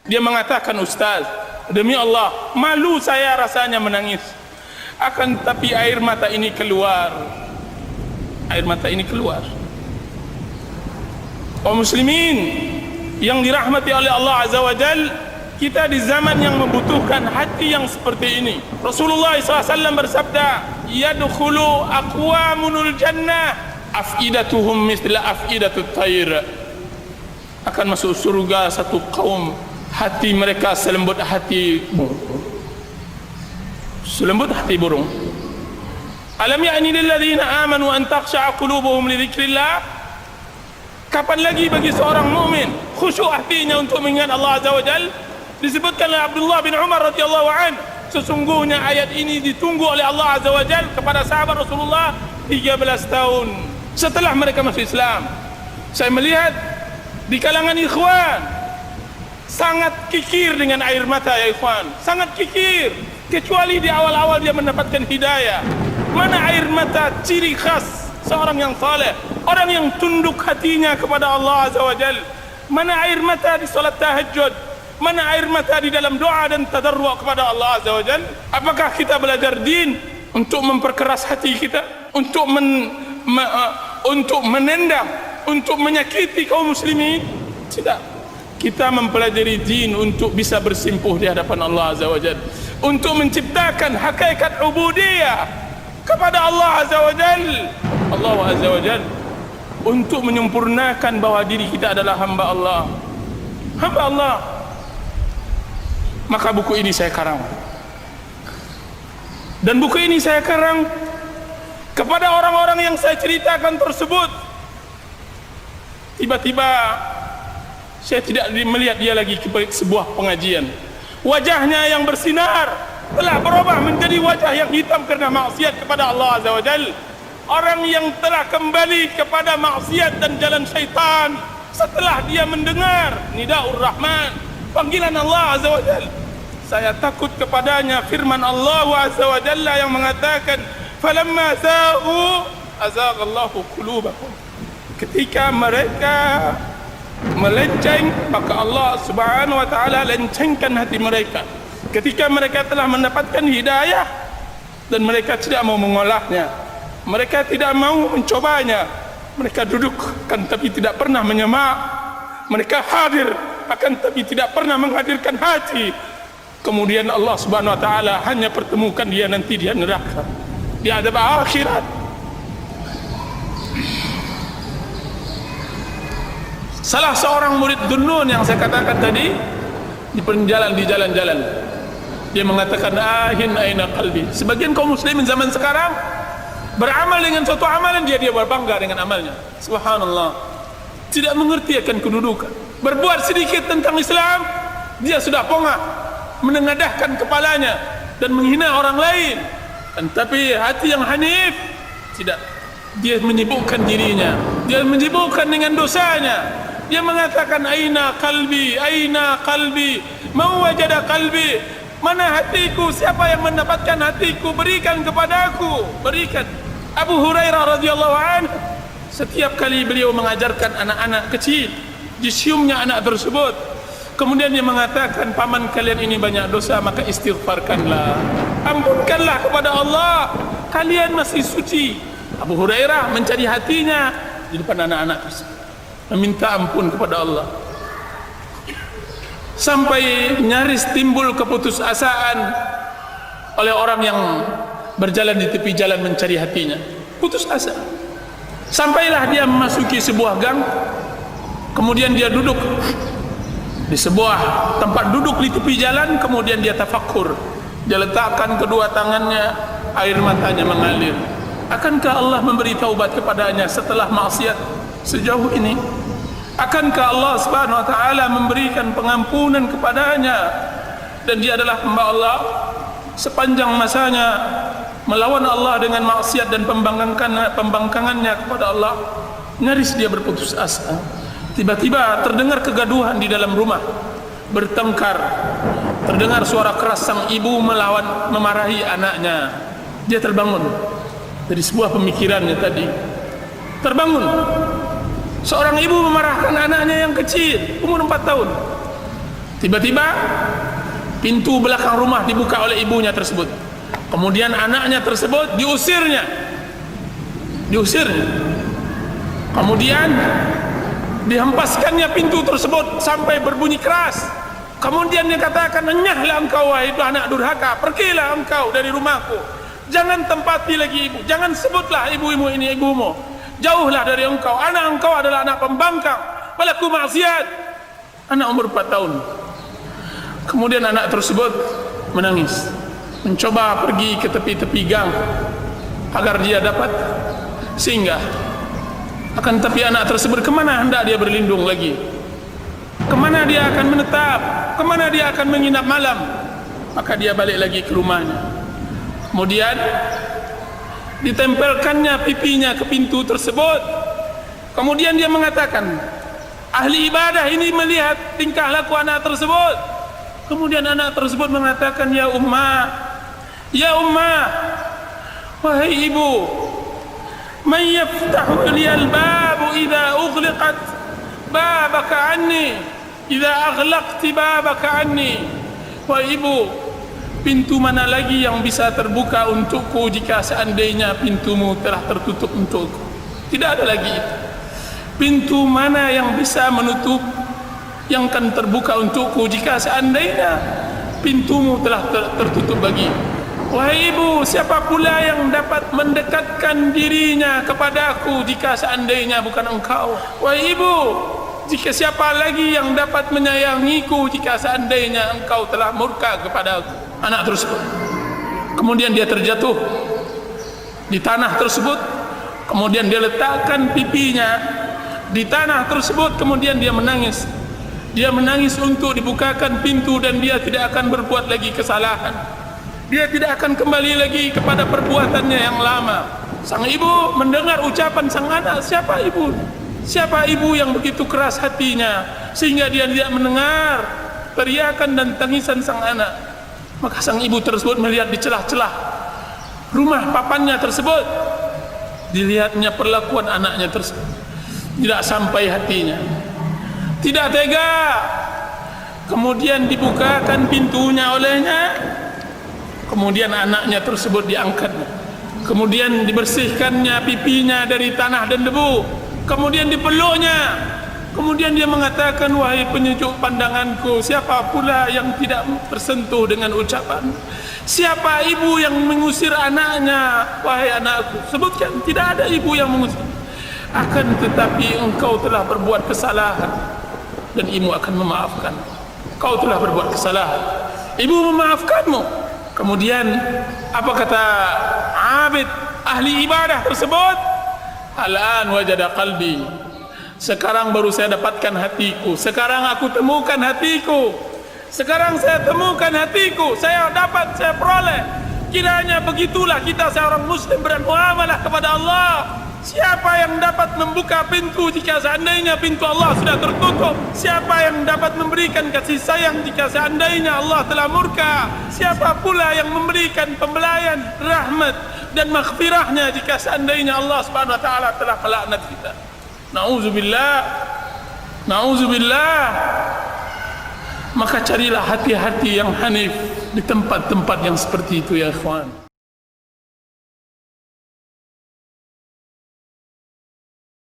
Dia mengatakan, Ustaz, demi Allah, malu saya rasanya menangis. Akan tapi air mata ini keluar. Air mata ini keluar. Kaum muslimin yang dirahmati oleh Allah Azza wa Jal, kita di zaman yang membutuhkan hati yang seperti ini. Rasulullah SAW bersabda, yadkhulu aqwamunul jannah afidatuhum misla afidatut tayr. Akan masuk surga satu kaum, hati mereka selembut hati burung. Selembut hati burung. Alam ya'ni lil ladzina amanu an takhsha'a qulubuhum li dzikrillah. Kapan lagi bagi seorang mukmin khusyuk hatinya untuk mengingat Allah Azza wa Jalla? Disebutkan oleh Abdullah bin Umar radhiyallahu anhu, sesungguhnya ayat ini ditunggu oleh Allah Azza wa Jalla kepada sahabat Rasulullah 13 tahun setelah mereka masuk Islam. Saya melihat di kalangan ikhwan sangat kikir dengan air mata, ya ikhwan, sangat kikir, kecuali di awal-awal dia mendapatkan hidayah. Mana air mata ciri khas seorang yang saleh, orang yang tunduk hatinya kepada Allah Azza wa Jalla. Mana air mata di salat tahajud, mana air mata di dalam doa dan tadarru' kepada Allah Azza wa Jalla. Apakah kita belajar din untuk memperkeras hati kita, untuk menendang, untuk menyakiti kaum muslimin? Tidak. Kita mempelajari din untuk bisa bersimpuh di hadapan Allah Azza wa Jalla, untuk menciptakan hakikat ubudiyah kepada Allah Azza wa Jalla. Allah Azza wa Jalla, untuk menyempurnakan bahwa diri kita adalah hamba Allah. Hamba Allah. Maka buku ini saya karang. Dan buku ini saya karang kepada orang-orang yang saya ceritakan tersebut. Tiba-tiba saya tidak melihat dia lagi ke sebuah pengajian. Wajahnya yang bersinar telah berubah menjadi wajah yang hitam karena maksiat kepada Allah Azza wa Jalla. Orang yang telah kembali kepada maksiat dan jalan syaitan setelah dia mendengar Nidaur Rahman, panggilan Allah Azza wa Jalla. Saya takut kepadanya firman Allah Azza wa Jalla yang mengatakan, falamma zaghu azaghallahu qulubahum. Ketika mereka melenceng, maka Allah Subhanahu wa taala lencengkan hati mereka. Ketika mereka telah mendapatkan hidayah dan mereka tidak mau mengolahnya, mereka tidak mau mencobanya, mereka duduk kan tapi tidak pernah menyemak, mereka hadir akan tapi tidak pernah menghadirkan hati. Kemudian Allah Subhanahu wa taala hanya pertemukan dia nanti di neraka, di adab akhirat. Salah seorang murid Dunnun yang saya katakan tadi di jalan-jalan dia mengatakan, ahin aina qalbi. Sebagian kaum muslimin zaman sekarang beramal dengan suatu amalan, dia berbangga dengan amalnya. Subhanallah, tidak mengerti akan kedudukan. Berbuat sedikit tentang Islam, dia sudah pongah menengadahkan kepalanya dan menghina orang lain. Tapi hati yang hanif tidak. Dia menyibukkan dirinya, dia menyibukkan dengan dosanya. Dia mengatakan, aina qalbi, aina qalbi, mau wajada qalbi, mana hatiku, siapa yang mendapatkan hatiku, berikan kepadaku, berikan. Abu Hurairah radhiyallahu anhu, setiap kali beliau mengajarkan anak-anak kecil, disiumnya anak tersebut. Kemudian dia mengatakan, paman kalian ini banyak dosa, maka istighfarkanlah, ampunkanlah kepada Allah, kalian masih suci. Abu Hurairah mencari hatinya di depan anak-anak tersebut, meminta ampun kepada Allah, sampai nyaris timbul keputusasaan oleh orang yang berjalan di tepi jalan mencari hatinya. Putus asa. Sampailah dia memasuki sebuah gang, kemudian dia duduk di sebuah tempat duduk di tepi jalan, kemudian dia tafakkur. Dia letakkan kedua tangannya, air matanya mengalir. Akankah Allah memberi taubat kepadanya setelah maksiat sejauh ini? Akankah Allah Subhanahu wa taala memberikan pengampunan kepadanya? Dan dia adalah hamba Allah, sepanjang masanya melawan Allah dengan maksiat dan pembangkangannya kepada Allah, nyaris dia berputus asa. Tiba-tiba terdengar kegaduhan di dalam rumah, bertengkar. Terdengar suara keras sang ibu memarahi anaknya. Dia terbangun dari sebuah pemikirannya tadi. Terbangun. Seorang ibu memarahkan anaknya yang kecil, umur 4 tahun. Tiba-tiba pintu belakang rumah dibuka oleh ibunya tersebut. Kemudian anaknya tersebut diusirnya. Kemudian dihempaskannya pintu tersebut sampai berbunyi keras. Kemudian dia katakan, "Enyahlah engkau wahai itu anak durhaka, pergilah engkau dari rumahku. Jangan tempati lagi ibu, jangan sebutlah ibu-ibu ini ibumu. Jauhlah dari engkau, anak engkau adalah anak pembangkang, pelaku maksiat." Anak umur 4 tahun. Kemudian anak tersebut menangis, mencoba pergi ke tepi-tepi gang agar dia dapat singgah. Akan tapi anak tersebut kemana hendak dia berlindung lagi? Kemana dia akan menetap? Kemana dia akan menginap malam? Maka dia balik lagi ke rumahnya. Kemudian ditempelkannya pipinya ke pintu tersebut. Kemudian dia mengatakan, ahli ibadah ini melihat tingkah laku anak tersebut. Kemudian anak tersebut mengatakan, "Ya ummah, wahai ibu, man yaftahu liyal babu idza ughliqat babaka anni, idza aghlaqti babaka anni." Wahai ibu, pintu mana lagi yang bisa terbuka untukku jika seandainya pintumu telah tertutup untukku? Tidak ada lagi itu. Pintu mana yang bisa menutup, yang akan terbuka untukku jika seandainya pintumu telah tertutup bagi. Wahai ibu, siapa pula yang dapat mendekatkan dirinya kepadaku jika seandainya bukan engkau? Wahai ibu, jika siapa lagi yang dapat menyayangiku jika seandainya engkau telah murka kepadaku? Anak tersebut kemudian dia terjatuh di tanah tersebut. Kemudian dia letakkan pipinya di tanah tersebut. Kemudian dia menangis. Dia menangis untuk dibukakan pintu dan dia tidak akan berbuat lagi kesalahan. Dia tidak akan kembali lagi kepada perbuatannya yang lama. Sang ibu mendengar ucapan sang anak, siapa ibu? Siapa ibu yang begitu keras hatinya sehingga dia tidak mendengar teriakan dan tangisan sang anak? Maka sang ibu tersebut melihat di celah-celah rumah papannya tersebut. Dilihatnya perlakuan anaknya tersebut. Tidak sampai hatinya, tidak tega. Kemudian dibukakan pintunya olehnya. Kemudian anaknya tersebut diangkat. Kemudian dibersihkannya pipinya dari tanah dan debu. Kemudian dipeluknya. Kemudian dia mengatakan, "Wahai penyejuk pandanganku, siapa pula yang tidak tersentuh dengan ucapan? Siapa ibu yang mengusir anaknya? Wahai anakku, sebutkan." Tidak ada ibu yang mengusir. Akan tetapi engkau telah berbuat kesalahan dan ibu akan memaafkan. Kau telah berbuat kesalahan, ibu memaafkanmu. Kemudian apa kata abid ahli ibadah tersebut? Al-an wajada qalbi. Sekarang baru saya dapatkan hatiku. Sekarang aku temukan hatiku. Sekarang saya temukan hatiku. Saya dapat, saya peroleh. Kiranya begitulah kita seorang muslim bermuamalah kepada Allah. Siapa yang dapat membuka pintu jika seandainya pintu Allah sudah tertutup? Siapa yang dapat memberikan kasih sayang jika seandainya Allah telah murka? Siapa pula yang memberikan pembelayan, rahmat dan maghfirahnya jika seandainya Allah Subhanahu wa taala telah melaknat kita? Nauzubillah. Nauzubillah. Maka carilah hati-hati yang hanif di tempat-tempat yang seperti itu ya ikhwan.